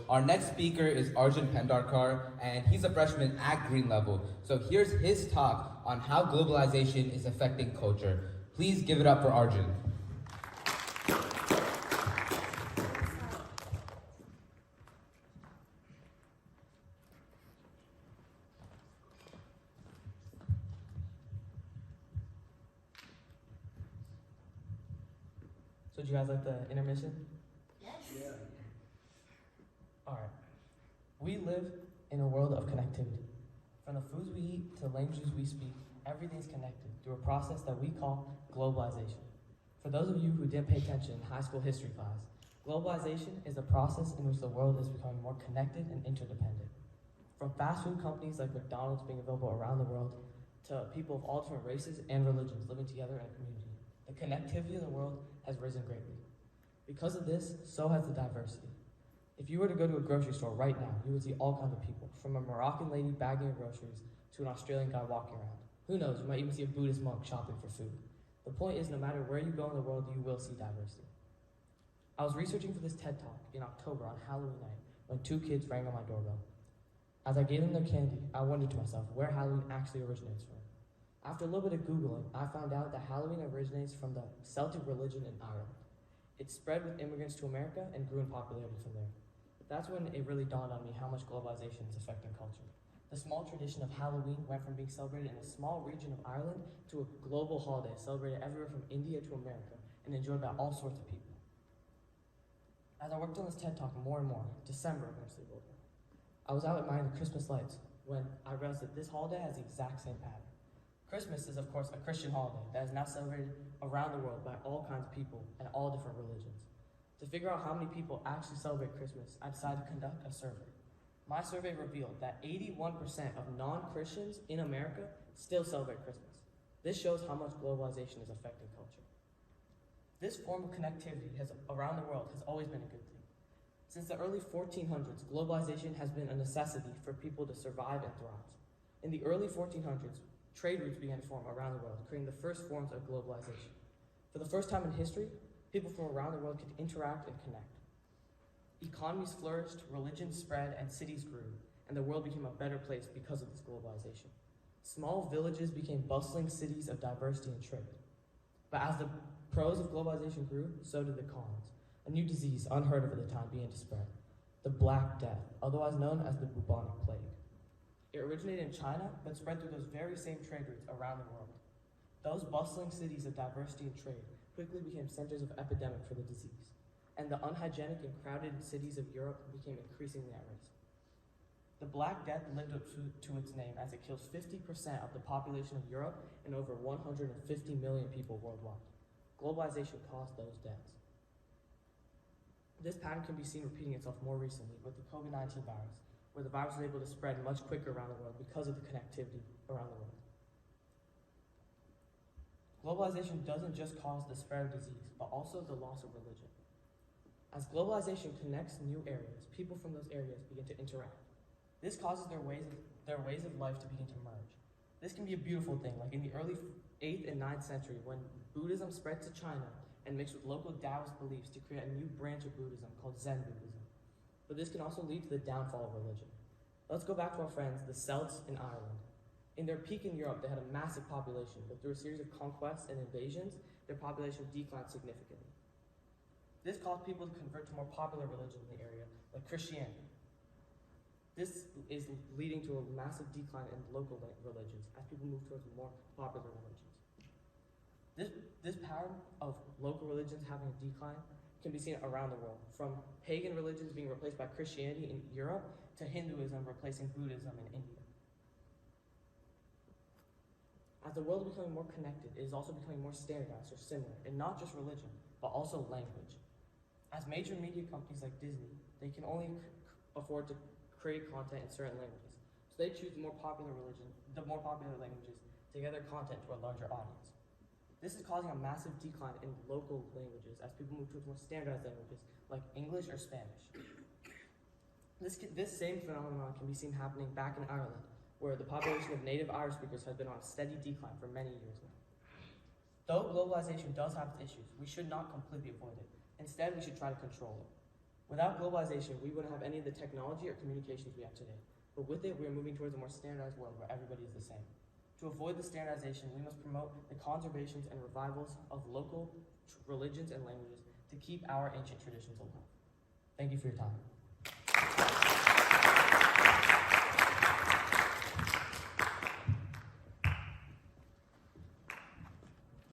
our next speaker is Arjun Pendarkar, and he's a freshman at Green Level. So here's his talk on how globalization is affecting culture. Please give it up for Arjun. So did you guys like the intermission? Yes. Yeah. Alright. We live in a world of connectivity. From the foods we eat to the languages we speak, everything's connected through a process that we call globalization. For those of you who didn't pay attention in high school history class, globalization is a process in which the world is becoming more connected and interdependent. From fast food companies like McDonald's being available around the world, to people of all different races and religions living together in a community, the connectivity of the world has risen greatly. Because of this, so has the diversity. If you were to go to a grocery store right now, you would see all kinds of people, from a Moroccan lady bagging her groceries to an Australian guy walking around. Who knows, you might even see a Buddhist monk shopping for food. The point is, no matter where you go in the world, you will see diversity. I was researching for this TED Talk in October on Halloween night when 2 kids rang on my doorbell. As I gave them their candy, I wondered to myself where Halloween actually originates from. After a little bit of Googling, I found out that Halloween originates from the Celtic religion in Ireland. It spread with immigrants to America and grew in popularity from there. That's when it really dawned on me how much globalization is affecting culture. The small tradition of Halloween went from being celebrated in a small region of Ireland to a global holiday celebrated everywhere from India to America and enjoyed by all sorts of people. As I worked on this TED Talk more and more, December eventually rolled around. I was out admiring the Christmas lights when I realized that this holiday has the exact same pattern. Christmas is, of course, a Christian holiday that is now celebrated around the world by all kinds of people and all different religions. To figure out how many people actually celebrate Christmas, I decided to conduct a survey. My survey revealed that 81% of non-Christians in America still celebrate Christmas. This shows how much globalization is affecting culture. This form of connectivity around the world has always been a good thing. Since the early 1400s, globalization has been a necessity for people to survive and thrive. In the early 1400s, trade routes began to form around the world, creating the first forms of globalization. For the first time in history, people from around the world could interact and connect. Economies flourished, religions spread, and cities grew, and the world became a better place because of this globalization. Small villages became bustling cities of diversity and trade. But as the pros of globalization grew, so did the cons. A new disease, unheard of at the time, began to spread: the Black Death, otherwise known as the bubonic plague. It originated in China, but spread through those very same trade routes around the world. Those bustling cities of diversity and trade quickly became centers of epidemic for the disease, and the unhygienic and crowded cities of Europe became increasingly at risk. The Black Death lived up to its name, as it kills 50% of the population of Europe and over 150 million people worldwide. Globalization caused those deaths. This pattern can be seen repeating itself more recently with the COVID-19 virus, where the virus was able to spread much quicker around the world because of the connectivity around the world. Globalization doesn't just cause the spread of disease, but also the loss of religion. As globalization connects new areas, people from those areas begin to interact. This causes their ways of life to begin to merge. This can be a beautiful thing, like in the early 8th and 9th century when Buddhism spread to China and mixed with local Taoist beliefs to create a new branch of Buddhism called Zen Buddhism. But this can also lead to the downfall of religion. Let's go back to our friends, the Celts in Ireland. In their peak in Europe, they had a massive population, but through a series of conquests and invasions, their population declined significantly. This caused people to convert to more popular religions in the area, like Christianity. This is leading to a massive decline in local religions as people move towards more popular religions. This pattern of local religions having a decline can be seen around the world, from pagan religions being replaced by Christianity in Europe to Hinduism replacing Buddhism in India. As the world is becoming more connected, it is also becoming more standardized or similar, in not just religion, but also language. As major media companies like Disney, they can only afford to create content in certain languages. So they choose the more popular languages to gather content to a larger audience. This is causing a massive decline in local languages as people move towards more standardized languages like English or Spanish. This same phenomenon can be seen happening back in Ireland, where the population of native Irish speakers has been on a steady decline for many years now. Though globalization does have its issues, we should not completely avoid it. Instead, we should try to control it. Without globalization, we wouldn't have any of the technology or communications we have today. But with it, we are moving towards a more standardized world where everybody is the same. To avoid the standardization, we must promote the conservations and revivals of local religions and languages to keep our ancient traditions alive. Thank you for your time.